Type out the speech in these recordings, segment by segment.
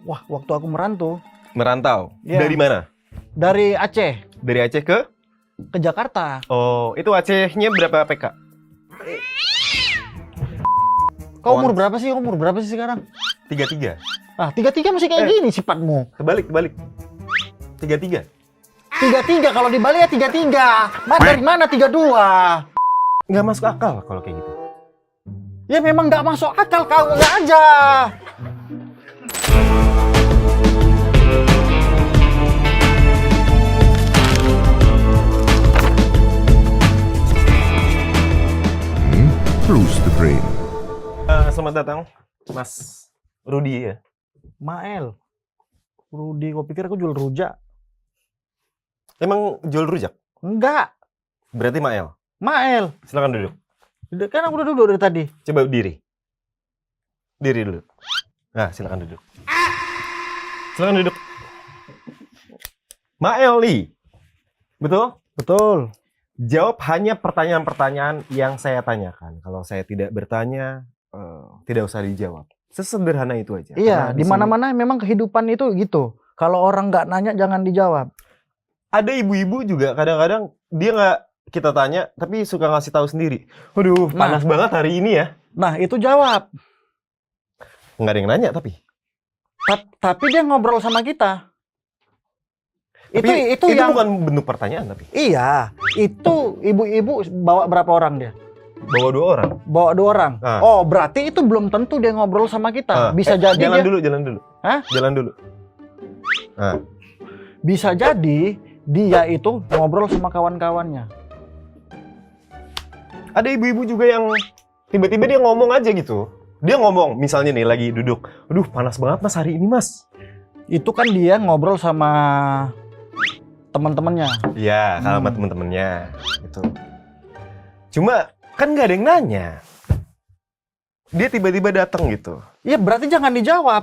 Wah, waktu aku merantau. Merantau? Ya. Dari mana? Dari Aceh Dari Aceh ke? Jakarta. Oh, itu Acehnya berapa PK? Kau umur berapa sih? Umur berapa sih sekarang? 33. Ah, 33 masih kayak gini sifatmu. Kebalik. 33. 33 kalau di Bali ya 33. Dari mana 32? Nggak masuk akal kalau kayak gitu. Ya memang nggak masuk akal kau nggak aja. Close the brain. Selamat datang, Mas Rudi ya. Mael. Rudi, kau pikir aku jual rujak? Emang jual rujak? Enggak. Berarti Mael. Mael. Silakan duduk. Kan aku udah duduk dari tadi. Coba diri. Diri dulu. Nah, silakan duduk. Silakan duduk. Mael nih. Betul? Betul. Jawab hanya pertanyaan-pertanyaan yang saya tanyakan. Kalau saya tidak bertanya, tidak usah dijawab. Sesederhana itu aja. Iya, Karena di mana-mana memang kehidupan itu gitu. Kalau orang nggak nanya jangan dijawab. Ada ibu-ibu juga kadang-kadang dia nggak kita tanya, tapi suka ngasih tahu sendiri. Waduh, panas banget hari ini ya. Nah, itu jawab. Nggak ada yang nanya tapi. Tapi dia ngobrol sama kita. Tapi Itu yang bukan bentuk pertanyaan tapi. Iya, itu ibu-ibu bawa berapa orang dia? Bawa 2 orang. Bawa 2 orang. Ah. Oh, berarti itu belum tentu dia ngobrol sama kita. Bisa jadi jalan dia, dulu. Hah? Jalan dulu. Nah, bisa jadi dia itu ngobrol sama kawan-kawannya. ada ibu-ibu juga yang tiba-tiba dia ngomong aja gitu. Dia ngomong, misalnya nih lagi duduk. Aduh, panas banget Mas hari ini, Mas. Itu kan dia ngobrol sama teman-temannya. Iya, sama temen-temennya gitu. Cuma kan nggak ada yang nanya. Dia tiba-tiba datang gitu. Iya, berarti jangan dijawab.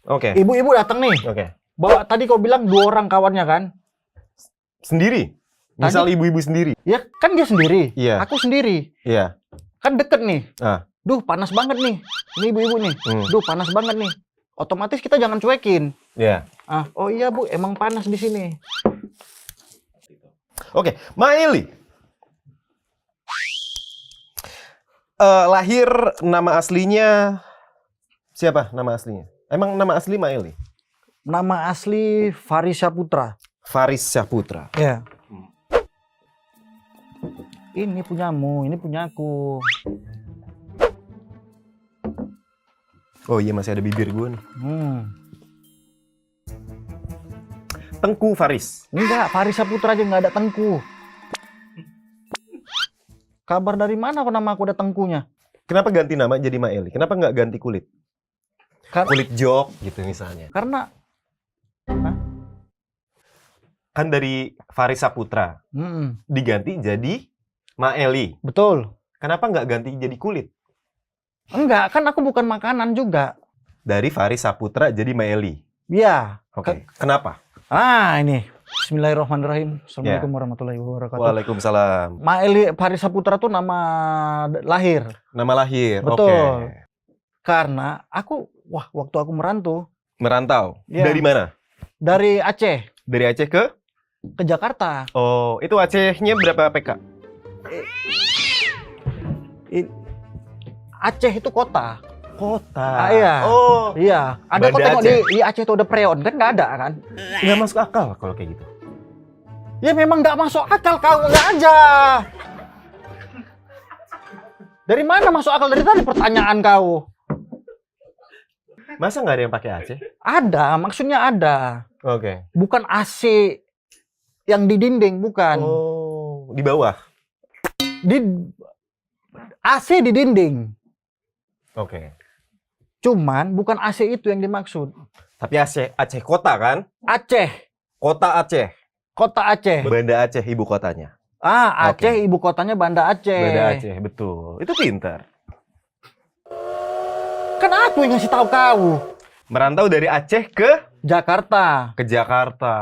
Oke. Ibu-ibu datang nih. Oke. Bawa tadi kau bilang 2 orang kawannya kan? Sendiri. Misal ibu-ibu sendiri. Ya, kan dia sendiri. Iya. Aku sendiri. Iya. Kan deket nih. Ah. Duh, panas banget nih. Ini ibu-ibu nih. Duh, panas banget nih. Otomatis kita jangan cuekin. Iya. Oh iya Bu, emang panas di sini. Oke, Maeli. Lahir nama aslinya siapa? Nama aslinya? Emang nama asli Maeli? Nama asli Faris Syaputra. Faris Syaputra. Ya. Ini punyamu, ini punyaku. Oh iya, masih ada bibir gue nih. Tengku Faris. Enggak, Faris Syaputra aja nggak ada Tengku. Kabar dari mana kok nama aku ada Tengkunya? Kenapa ganti nama jadi Maeli? Kenapa nggak ganti kulit? Kulit jok gitu misalnya. Karena Kan dari Faris Saputra diganti jadi Maeli. betul. Kenapa nggak ganti jadi kulit? Enggak, kan aku bukan makanan juga. Dari Faris Saputra jadi Maeli. Iya. Oke. Kenapa? Ini. Bismillahirrahmanirrahim. Assalamualaikum warahmatullahi wabarakatuh. Waalaikumsalam. Maeli Faris Saputra tuh nama lahir. Nama lahir. Betul. Oke. Karena waktu aku merantau. Merantau. Ya. Dari mana? Dari Aceh Dari Aceh ke? Jakarta. Oh, itu Acehnya berapa PK? Aceh itu kota. Kota. Iya. Oh. Iya. Ada kok Banda tengok Aceh. di Aceh itu ada preon kan nggak ada kan? Nggak masuk akal kalau kayak gitu. Ya memang nggak masuk akal kau nggak aja. Dari mana masuk akal dari tadi pertanyaan kau? Masa nggak ada yang pakai Aceh? Ada, maksudnya ada. Oke. Bukan AC yang di dinding, bukan. Oh, di bawah. Di AC di dinding. Oke. Cuman bukan AC itu yang dimaksud. Tapi Aceh kota kan? Aceh, Kota Aceh. kota Aceh. Banda Aceh ibu kotanya. Aceh Oke. ibu kotanya Banda Aceh. Banda Aceh, betul. Itu pintar. Kan aku yang ngasih tahu kau. Merantau dari Aceh ke Jakarta. Jakarta.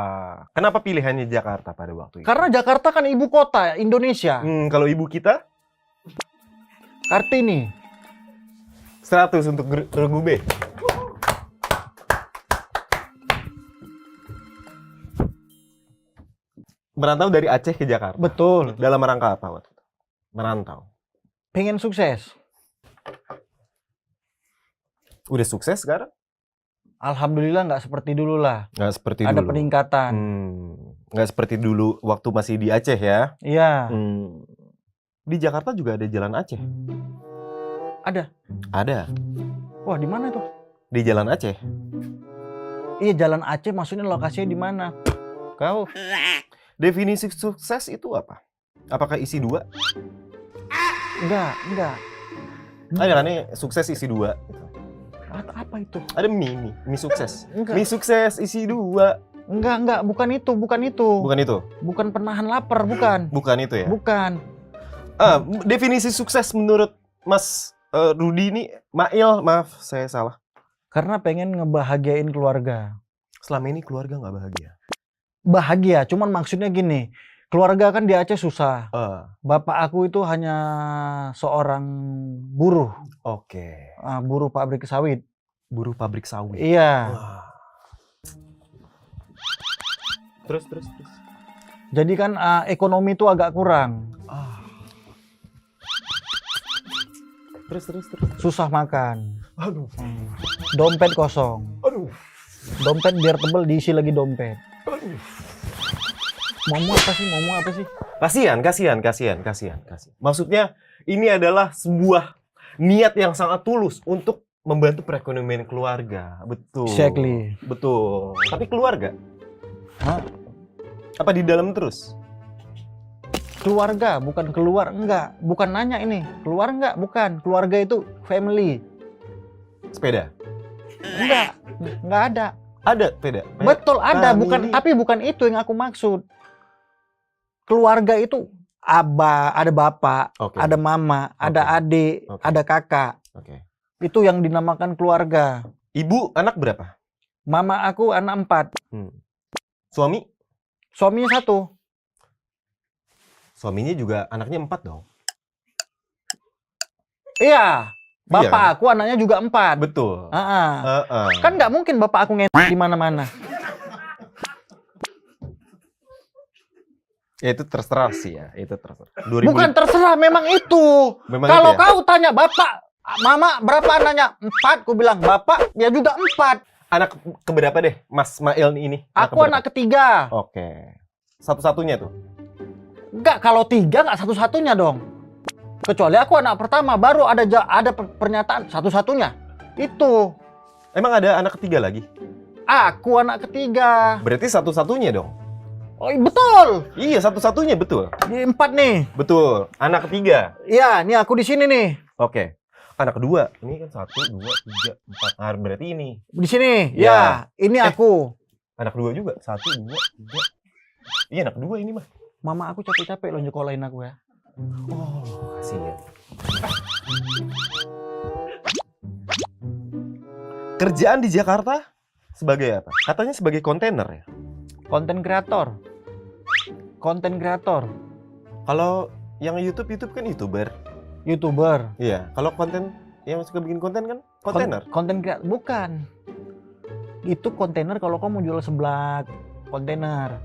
Kenapa pilihannya Jakarta pada waktu itu? Karena Jakarta kan ibu kota Indonesia. Kalau ibu kita Kartini. 100 untuk Regu B. merantau dari Aceh ke Jakarta. Betul. Dalam rangka apa waktu itu? Merantau. Pengen sukses. Udah sukses sekarang? Alhamdulillah nggak seperti dulu lah. Nggak seperti Ada dulu. peningkatan. Nggak seperti dulu waktu masih di Aceh ya? Iya. Di Jakarta juga ada jalan Aceh? Ada. Ada. Wah, di mana tuh? Di jalan Aceh? Iya, Jalan Aceh, maksudnya lokasinya di mana? Kau? Definisi sukses itu apa? Apakah isi 2? Enggak. Ada kan nih sukses isi 2 gitu. Apa itu? Ada mie sukses. Enggak. Mie sukses isi 2. Enggak, bukan itu. Bukan itu. Bukan penahan lapar, bukan. Bukan itu ya. Bukan. Definisi sukses menurut Mas Rudi ini, Mail, maaf saya salah. Karena pengen ngebahagiain keluarga. Selama ini keluarga nggak bahagia. Bahagia, cuman maksudnya gini. Keluarga kan di Aceh susah. Bapak aku itu hanya seorang buruh. Oke. Buruh pabrik sawit. Buruh pabrik sawit. Iya. Wah. Terus. Jadi kan ekonomi itu agak kurang. Terus. Susah makan. Aduh. Dompet kosong. Aduh. Dompet biar tebel diisi lagi dompet. Aduh. Mau apa sih? Kasihan. Maksudnya ini adalah sebuah niat yang sangat tulus untuk membantu perekonomian keluarga. Betul. Exactly. Betul. Tapi keluarga? Hah? Apa di dalam terus? Keluarga, bukan keluar, enggak. Bukan nanya ini, keluar enggak? Bukan. Keluarga itu family. Sepeda? Enggak ada. Ada sepeda? Betul ada, Family. tapi bukan itu yang aku maksud. Keluarga itu ada bapak, Oke. ada mama, ada adik, Oke. ada kakak. Oke. Itu yang dinamakan keluarga. Ibu anak berapa? Mama aku anak 4. Suami? Suaminya 1. Suaminya juga anaknya 4 dong? Iya. Bapak Iya. aku anaknya juga 4. Betul. Kan nggak mungkin bapak aku ngetek di mana-mana. Ya, itu terserah sih ya. Itu terserah. Bukan terserah, memang itu. Memang Kalau itu ya? kau tanya bapak, mama berapa anaknya? 4. Ku bilang bapak ya juga 4. Anak keberapa deh, Mas Mail ini? Aku keberapa? anak ketiga. Oke. Satu-satunya tuh? Enggak, kalau 3 nggak satu-satunya dong. Kecuali aku anak pertama, baru ada pernyataan satu-satunya. Itu. Emang ada anak ketiga lagi? Aku anak ketiga. Berarti satu-satunya dong? Oh betul. Iya, satu-satunya betul. Ini 4 nih. Betul. Anak ketiga. Iya, nih aku di sini nih. Oke. Anak kedua. Ini kan 1, 2, 3, 4. Nah, berarti ini. Di sini. Ya. Ya, ini aku. Anak kedua juga. 1, 2, 3. Iya, anak kedua ini mah. Mama aku capek-capek loh nyekolahin aku ya. Oh, kasihan. Kerjaan di Jakarta sebagai apa? Katanya sebagai kontainer ya? Konten kreator. Kalau yang YouTube kan YouTuber. YouTuber. Iya. Kalau konten yang suka bikin konten kan kontainer. Konten kreator bukan. Itu kontainer kalau kamu mau jual seblak. Kontainer.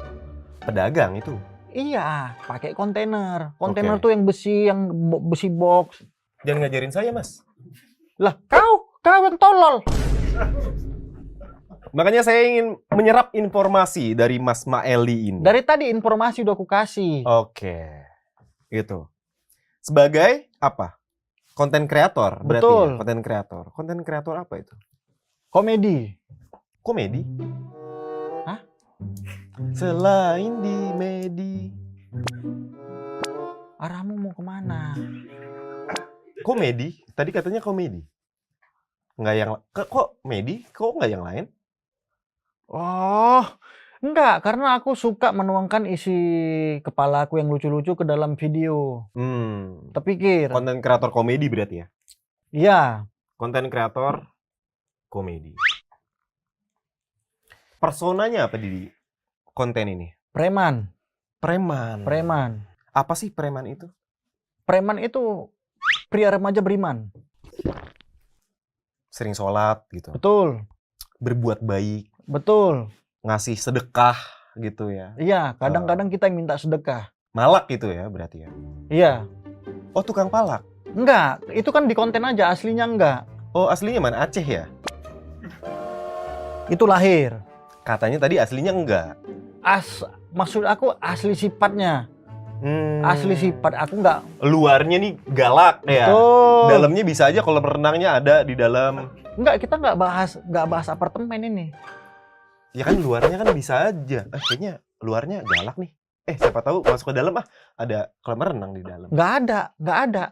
Pedagang itu. Iya, pakai kontainer. Kontainer Oke. tuh yang besi box. Jangan ngajarin saya, Mas. Lah, kau yang tolol. Makanya saya ingin menyerap informasi dari Mas Maeli ini. Dari tadi informasi udah aku kasih. Oke. Itu. Sebagai apa? Konten kreator berarti. Betul. Ya? Konten kreator. Konten kreator apa itu? Komedi. Komedi? Hah? Selain di medi. Arahmu mau kemana? Komedi? Tadi katanya komedi. Nggak yang... Kok medi? Kok nggak yang lain? Oh, enggak. Karena aku suka menuangkan isi kepala aku yang lucu-lucu ke dalam video. Terpikir. Konten kreator komedi berarti ya? Iya. Konten kreator komedi. Personanya apa di konten ini? Preman. Preman. Apa sih preman itu? Preman itu pria remaja beriman. Sering sholat gitu. Betul. Berbuat baik. Betul. Ngasih sedekah gitu ya. Iya, kadang-kadang kita yang minta sedekah. Malak itu ya berarti ya. Iya. Oh, tukang palak. Enggak, itu kan di konten aja, aslinya enggak. Oh, aslinya mana? Aceh ya? Itu lahir. Katanya tadi aslinya enggak. Maksud aku asli sifatnya. Asli sifat, aku enggak. Luarnya nih galak ya. Tuh. Dalamnya bisa aja kolam renangnya ada di dalam. Enggak, kita enggak bahas apartemen ini. Ya kan luarnya kan bisa aja. Kayaknya luarnya galak nih. Siapa tahu masuk ke dalam ada kolam renang di dalam. Enggak ada.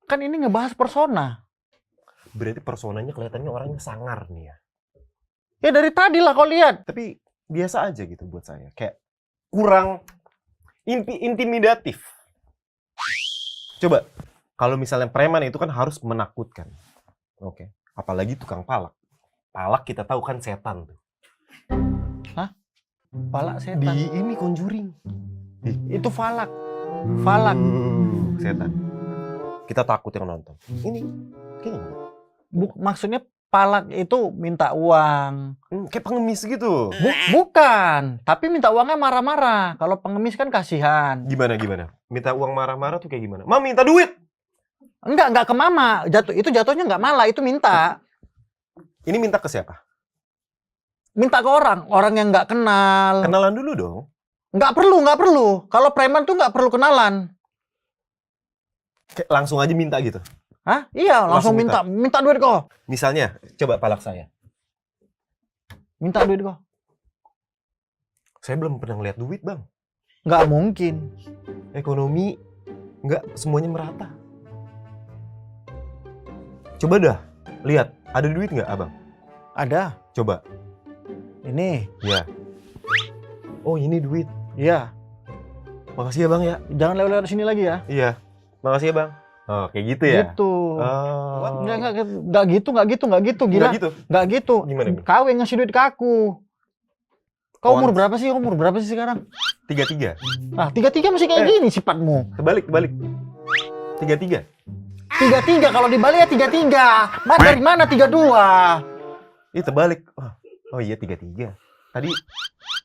Kan ini ngebahas persona. Berarti personanya kelihatannya orangnya sangar nih ya. Ya dari tadi lah kau lihat. Tapi biasa aja gitu buat saya. Kayak kurang intimidatif. Coba, kalau misalnya preman itu kan harus menakutkan. Oke. Apalagi tukang palak. Palak kita tahu kan setan tuh. Hah? Palak setan? Di ini Conjuring. Itu falak. Falak. Setan. Kita takut yang nonton. Ini kayaknya maksudnya palak itu minta uang. kayak pengemis gitu. Bukan, tapi minta uangnya marah-marah. Kalau pengemis kan kasihan. Gimana? Minta uang marah-marah tuh kayak gimana? Mam, minta duit. Enggak ke mama. Jatuhnya enggak malah, itu minta. Ini minta ke siapa? Minta ke orang yang enggak kenal. Kenalan dulu dong. Enggak perlu. Kalau preman tuh enggak perlu kenalan. Kayak langsung aja minta gitu. Hah? Iya, langsung minta duit kok. Misalnya, coba palak saya. Minta duit kok. Saya belum pernah ngeliat duit, Bang. Nggak mungkin. Ekonomi nggak semuanya merata. Coba dah, lihat. Ada duit nggak, Abang? Ada. Coba. Ini. Ya. Oh, ini duit. Iya. Makasih ya, Bang ya. Jangan lewat-lewat sini lagi ya. Iya. Makasih ya, Bang. Oh, kayak gitu ya? Gitu. Oh. Nggak gitu, gila. Nggak gitu. Gimana? Kau yang ngasih duit ke aku. Kau umur berapa sih? Sekarang? 33. Ah, 33 masih kayak gini sifatmu. Terbalik. 33. 33 kalau dibalik ya 33. Dari mana 32? Ih, terbalik. Oh iya 33. Tadi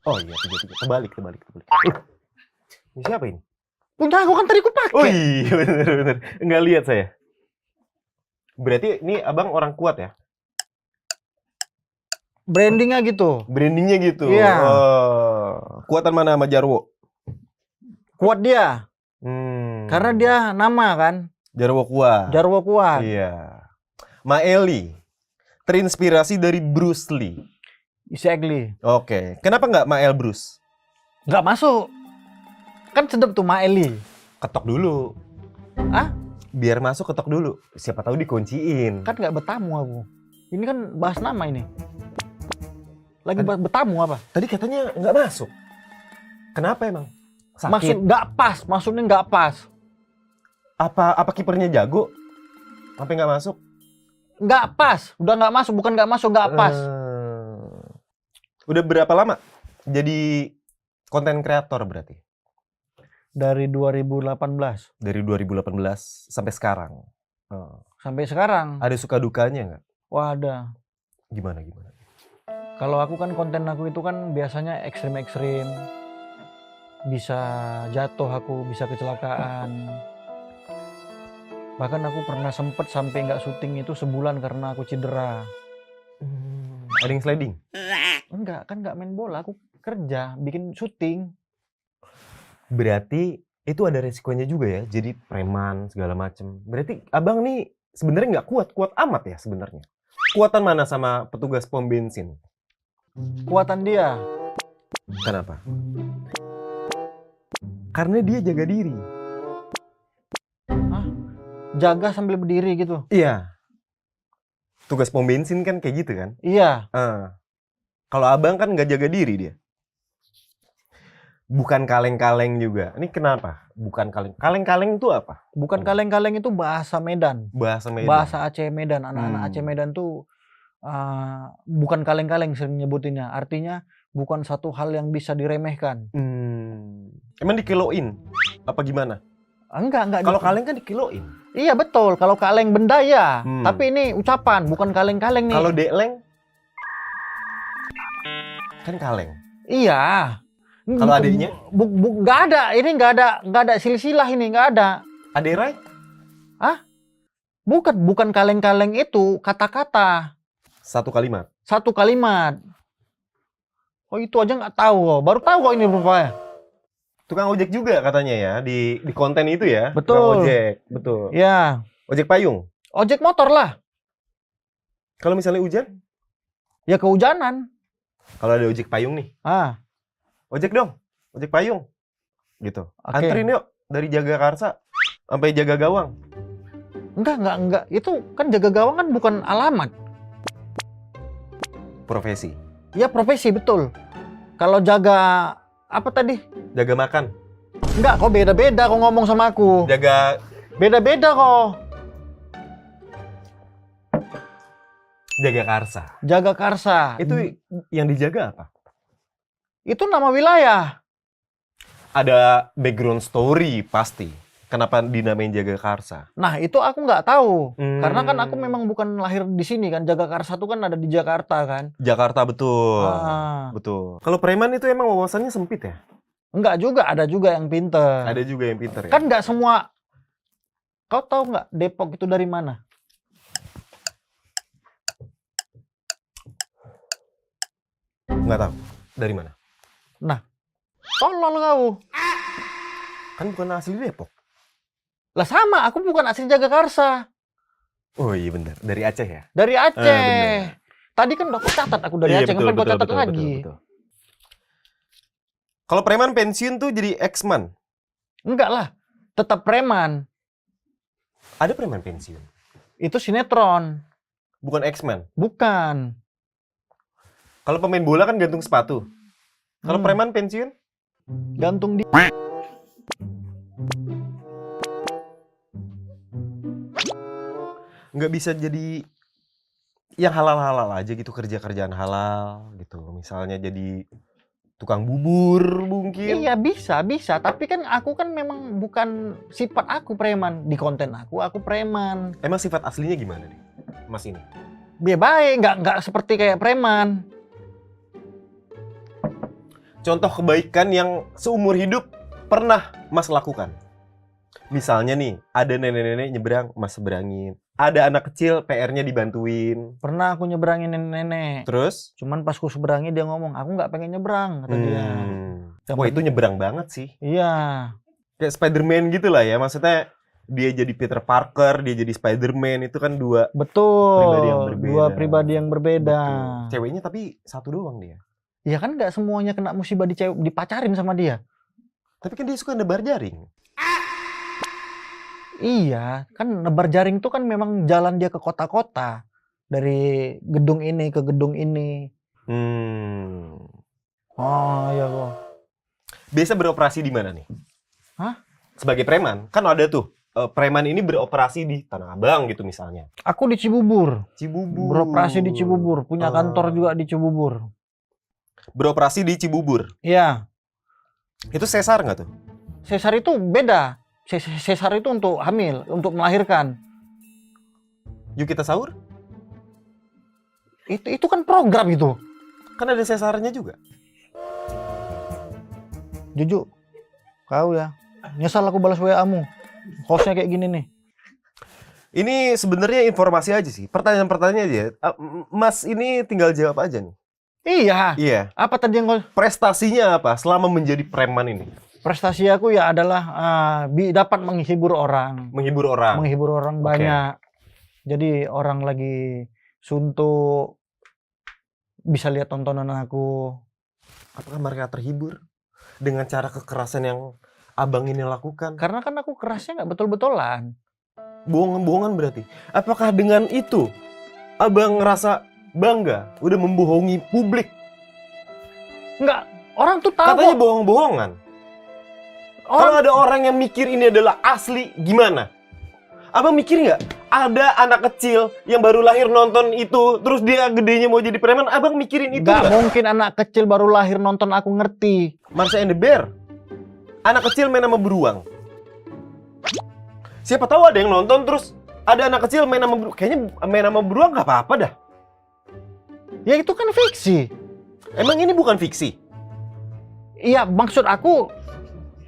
oh iya 33. Terbalik. Ini siapa ini? Punya aku kan tadi aku pakai. Oh iya bener. Nggak lihat saya. Berarti ini abang orang kuat ya? Brandingnya gitu. Brandingnya gitu? Iya. Oh. Kuatan mana sama Jarwo? Kuat dia. Karena dia nama kan. Jarwo kuat. Jarwo kuat. Iya. Maeli terinspirasi dari Bruce Lee. Exactly. Oke. Kenapa nggak Mael Bruce? Nggak masuk. Kan sedap tuh Maeli. Ketok dulu. Ah? Biar masuk ketok dulu. Siapa tahu dikunciin. Kan nggak bertamu aku. Ini kan bahas nama ini. Lagi bahas bertamu apa? Tadi katanya nggak masuk. Kenapa emang? Sakit? Maksud nggak pas. Maksudnya nggak pas. Apa kipernya jago? Sampai nggak masuk? Nggak pas. Udah nggak masuk. Bukan nggak masuk, nggak pas. Udah berapa lama jadi konten kreator berarti? Dari 2018. Dari 2018 sampai sekarang. Sampai sekarang. Ada suka dukanya nggak? Wah, ada. Gimana? Kalau aku kan konten aku itu kan biasanya ekstrim. Bisa jatuh aku, bisa kecelakaan. Bahkan aku pernah sempet sampai nggak syuting itu sebulan karena aku cedera. Ada yang sliding? Enggak, kan nggak main bola, aku kerja, bikin syuting. Berarti itu ada resikonya juga ya, jadi preman segala macem. Berarti abang nih sebenarnya nggak kuat amat ya sebenarnya. Kuatan mana sama petugas pom bensin? Kuatan dia. Kenapa? Karena dia jaga diri. Hah? Jaga sambil berdiri gitu? Iya. Tugas pom bensin kan kayak gitu kan? Iya. Kalau abang kan nggak jaga diri dia. Bukan kaleng-kaleng juga. Ini kenapa? Bukan kaleng. Kaleng-kaleng itu apa? Bukan kaleng-kaleng itu bahasa Medan. Bahasa Medan. Bahasa Aceh Medan. Anak-anak Aceh Medan tuh bukan kaleng-kaleng sering nyebutinnya. Artinya bukan satu hal yang bisa diremehkan. Emang dikiloin? Apa gimana? Enggak. Kalau kaleng kan dikiloin. Iya betul. Kalau kaleng benda ya. Tapi ini ucapan, bukan kaleng-kaleng nih. Kalau deleng? Kan kaleng. Iya. Kalau adiknya? Nggak ada. Ini nggak ada silsilah ini, nggak ada. Adik Rai? Bukan kaleng-kaleng itu kata-kata. Satu kalimat. Satu kalimat. Oh itu aja nggak tahu kok. Baru tahu kok ini rupanya. Tukang ojek juga katanya ya di konten itu ya. Betul. Tukang ojek, betul. Ya. Ojek payung. Ojek motor lah. Kalau misalnya hujan? Ya kehujanan. Kalau ada ojek payung nih. Ojek dong. Ojek payung. Gitu. Oke. Anterin yuk dari Jagakarsa sampai Jaga Gawang. Enggak. Itu kan Jaga Gawang kan bukan alamat. Profesi. Ya profesi, betul. Kalau jaga apa tadi? Jaga makan. Enggak, kok beda-beda kok ngomong sama aku. Jaga. Beda-beda kok. Jagakarsa. Jagakarsa. Itu yang dijaga apa? Itu nama wilayah. Ada background story pasti. Kenapa dinamain Jagakarsa? Nah, itu aku nggak tahu. Hmm. Karena kan aku memang bukan lahir di sini kan. Jagakarsa itu kan ada di Jakarta kan. Jakarta, betul. Betul. Kalau preman itu emang wawasannya sempit ya? Enggak juga, ada juga yang pinter. Ada juga yang pinter ya? Kan nggak semua. Kau tahu nggak Depok itu dari mana? Nggak tahu. Dari mana? Nah, tolol kau. Kan bukan asli Depok. Lah sama, aku bukan asli Jagakarsa. Oh iya benar. Dari Aceh ya? Dari Aceh. Bener. Tadi kan udah aku catat aku dari Iya, Aceh, ngapain kau catat lagi? Betul. Kalau preman pensiun tuh jadi X-Man? Enggak lah, tetap preman. Ada preman pensiun? Itu sinetron. Bukan X-Man? Bukan. Kalau pemain bola kan gantung sepatu. Kalau preman pensiun? Gantung di... Nggak bisa jadi yang halal-halal aja gitu, kerjaan halal gitu. Misalnya jadi tukang bubur mungkin. Iya bisa. Tapi kan aku kan memang bukan sifat aku preman. Di konten aku preman. Emang sifat aslinya gimana nih, Mas ini? Biar baik, nggak seperti kayak preman. Contoh kebaikan yang seumur hidup pernah Mas lakukan. Misalnya nih, ada nenek-nenek nyebrang, Mas seberangin. Ada anak kecil, PR-nya dibantuin. Pernah aku nyeberangin nenek-nenek. Terus? Cuman pas aku seberangi dia ngomong, aku nggak pengen nyebrang, kata dia. Wah itu nyebrang banget sih. Iya. Kayak Spider-Man gitu lah ya, maksudnya dia jadi Peter Parker, dia jadi Spider-Man, itu kan dua pribadi yang berbeda. Dua pribadi yang berbeda. Betul. Ceweknya tapi satu doang dia. Ya kan nggak semuanya kena musibah dipacarin sama dia. Tapi kan dia suka nebar jaring. Iya, kan nebar jaring itu kan memang jalan dia ke kota-kota. Dari gedung ini ke gedung ini. Oh iya kok. Biasa beroperasi di mana nih? Hah? Sebagai preman, kan ada tuh. Preman ini beroperasi di Tanah Abang gitu misalnya. Aku di Cibubur. Cibubur. Beroperasi di Cibubur. Punya kantor juga di Cibubur. Beroperasi di Cibubur. Iya. Itu sesar nggak tuh? Sesar itu beda. Sesar itu untuk hamil, untuk melahirkan. Yuk kita sahur? Itu kan program itu. Kan ada sesarnya juga. Juju, kau ya. Nyesal aku balas WA-mu. Hostnya kayak gini nih. Ini sebenarnya informasi aja sih. Pertanyaan-pertanyaan aja. Mas ini tinggal jawab aja nih. Iya. Apa tadi yang kau... Prestasinya apa selama menjadi preman ini? Prestasi aku ya adalah dapat menghibur orang. Menghibur orang. Menghibur orang banyak. Jadi orang lagi suntuk bisa lihat tontonan aku. Apakah mereka terhibur dengan cara kekerasan yang abang ini lakukan? Karena kan aku kerasnya nggak betul-betulan. Bohongan-bohongan berarti. Apakah dengan itu abang ngerasa bangga udah membohongi publik? Enggak, orang tuh tahu. Katanya bohong-bohongan. Kalau ada orang yang mikir ini adalah asli, gimana? Abang mikir nggak? Ada anak kecil yang baru lahir nonton itu, terus dia gedenya mau jadi preman, abang mikirin itu nggak? Nggak mungkin anak kecil baru lahir nonton aku ngerti. Marsha and the Bear. Anak kecil main sama beruang. Siapa tahu ada yang nonton, terus ada anak kecil main sama beruang. Kayaknya main sama beruang nggak apa-apa dah. Ya itu kan fiksi. Emang ini bukan fiksi? Iya, maksud aku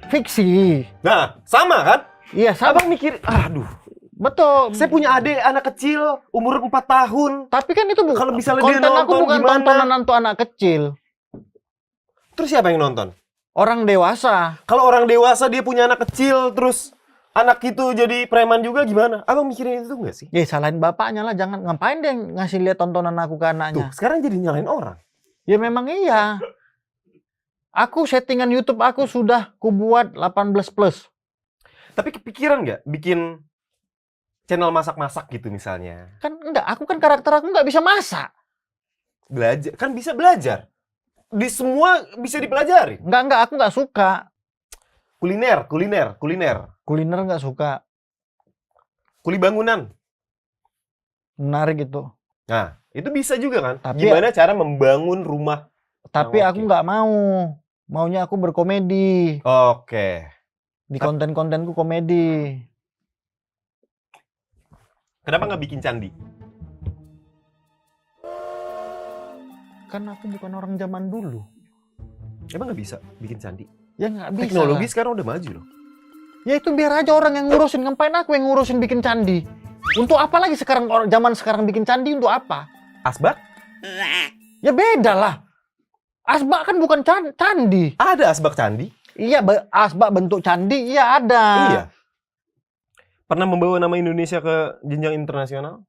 fiksi. Nah, sama kan? Iya, sama. Abang mikir, aduh, Betul. saya punya adik anak kecil umur 4 tahun. Tapi kan itu Kalau misalnya dia konten aku nonton bukan gimana? tontonan untuk anak kecil. Terus siapa yang nonton? Orang dewasa. Kalau orang dewasa dia punya anak kecil, terus anak itu jadi preman juga gimana? Abang mikirin itu nggak sih? Ya salahin bapaknya lah, jangan ngapain dia ngasih lihat tontonan aku ke anaknya. Tuh, sekarang jadi nyalain orang. Ya memang iya. Aku settingan YouTube aku sudah kubuat 18+. Tapi kepikiran nggak bikin channel masak-masak gitu misalnya? Kan enggak, karakter aku nggak bisa masak. Belajar, kan bisa belajar. Di semua bisa dipelajari. Enggak, aku nggak suka. Kuliner. Kuliner nggak suka. Kuli bangunan. Menarik itu. Nah, itu bisa juga kan? Tapi Gimana cara membangun rumah? Tapi Oke. aku nggak mau. Maunya aku berkomedi. Oke. Di konten-kontenku komedi. Kenapa nggak bikin candi? Kan aku bukan orang zaman dulu. Emang nggak bisa bikin candi? Ya nggak bisa. Teknologi lah. sekarang udah maju loh. Ya itu biar aja orang yang ngurusin. Ngapain aku yang ngurusin bikin candi? Untuk apa lagi sekarang zaman sekarang bikin candi untuk apa? Asbak? Ya beda lah. Asbak kan bukan candi. Ada asbak candi. Iya, asbak bentuk candi, iya ada. Iya. Pernah membawa nama Indonesia ke jenjang internasional?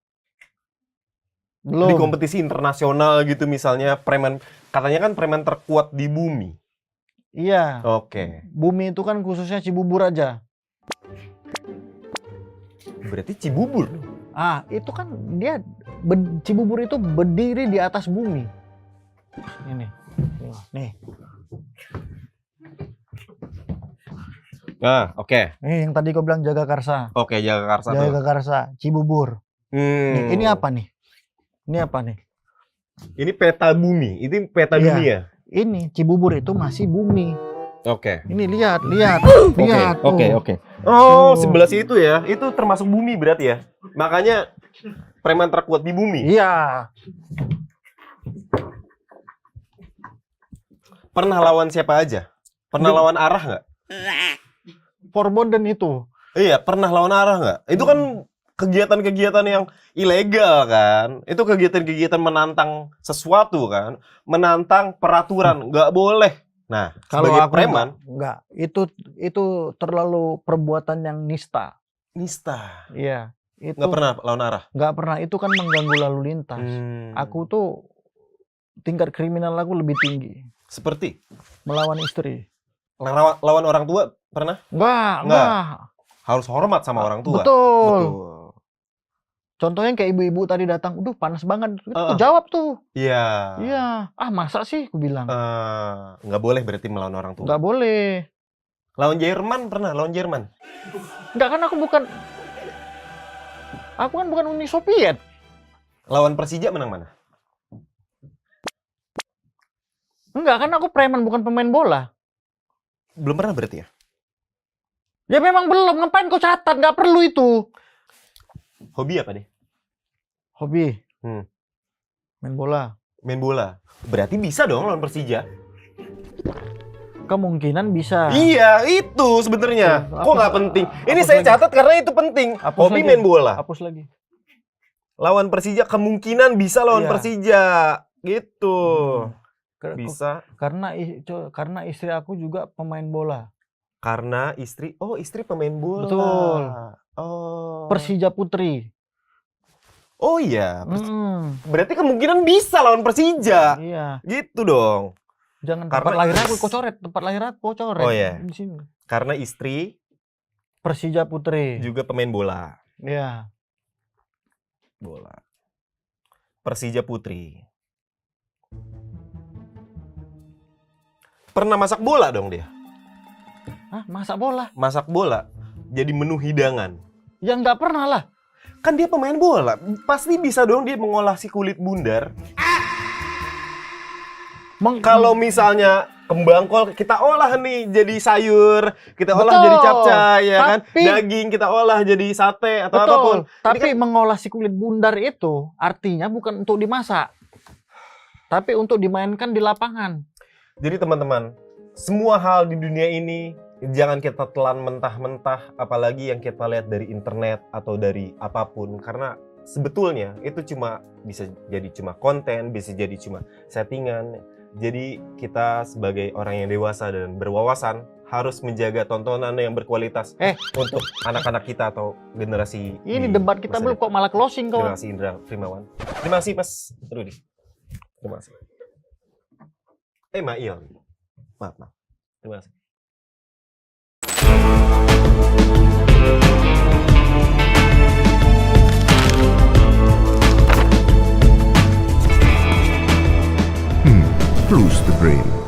Belum. Di kompetisi internasional gitu misalnya, preman, katanya kan preman terkuat di bumi. Iya. Oke. Bumi itu kan khususnya Cibubur aja. Berarti Cibubur. Ah, itu kan dia Cibubur itu berdiri di atas bumi. Ini. Nih. Ah, oke. Nih yang tadi kau bilang Jagakarsa. Oke, Jagakarsa tuh. Jagakarsa, Cibubur. Nih, ini apa nih? Ini apa nih? Ini peta bumi. Ini peta Iya. dunia. Ini Cibubur itu masih bumi. Oke. Ini lihat. Oke. Oh, sebelah situ ya. Itu termasuk bumi berarti ya. Makanya preman terkuat di bumi. Iya. Pernah lawan siapa aja? Pernah lawan arah nggak? Forbidden itu. Iya, pernah lawan arah nggak? Itu kan kegiatan-kegiatan yang ilegal kan? Itu kegiatan-kegiatan menantang sesuatu kan? Menantang peraturan, nggak boleh. Nah, Kalau sebagai aku preman, enggak. Itu terlalu perbuatan yang nista. nista. Iya. Itu Nggak pernah lawan arah. nggak pernah, itu kan mengganggu lalu lintas. Aku tuh tingkat kriminal aku lebih tinggi. Seperti Melawan istri. lawan orang tua pernah? Enggak. Harus hormat sama orang tua. Betul. Contohnya kayak ibu-ibu tadi datang, panas banget. Aku jawab tuh. Iya. Iya. Ah, masa sih? Aku bilang. Nggak boleh berarti melawan orang tua. Nggak boleh. Lawan Jerman pernah? Lawan Jerman? Enggak, kan aku bukan Uni Soviet. Lawan Persija menang mana? Enggak, kan aku preman, bukan pemain bola. Belum pernah berarti ya? Ya memang belum. Ngapain kau catat? Nggak perlu itu. Hobi apa deh? Hobi. Main bola. Main bola. Berarti bisa dong lawan Persija. Kemungkinan bisa. Iya, itu sebenarnya. Kok nggak penting? Ini saya catat karena itu penting. Hobi main bola. Hapus lagi. Lawan Persija kemungkinan bisa lawan Iya. Persija. Gitu. Bisa. Karena istri aku juga pemain bola. Karena istri pemain bola. Betul. Oh. Persija Putri. Oh iya. Berarti kemungkinan bisa lawan Persija. Iya. Gitu dong. Jangan Karena- tempat lahir aku kau coret. Tempat lahir aku kau coret. Oh, iya. Di sini. Karena istri Persija Putri. juga pemain bola. Iya. Bola. Persija Putri. Pernah masak bola dong dia? Hah, masak bola? Masak bola jadi menu hidangan. Ya nggak pernah lah. Kan dia pemain bola, pasti bisa dong dia mengolah si kulit bundar. Kalau misalnya kembang kol kita olah nih jadi sayur, kita olah Betul. jadi capcay ya kan, Tapi- daging kita olah jadi sate atau Betul. apapun. Tapi mengolah si kulit bundar itu artinya bukan untuk dimasak, tapi untuk dimainkan di lapangan. Jadi teman-teman, semua hal di dunia ini jangan kita telan mentah-mentah, apalagi yang kita lihat dari internet atau dari apapun, karena sebetulnya itu bisa jadi cuma konten, bisa jadi cuma settingan. Jadi kita sebagai orang yang dewasa dan berwawasan harus menjaga tontonan yang berkualitas untuk anak-anak kita atau generasi. Ini debat kita belum kok malah closing kok. Generasi Indra Primawan. Terima kasih Mas Rudi. Terima kasih. Mail. Maaf. Terima kasih. Close the brain.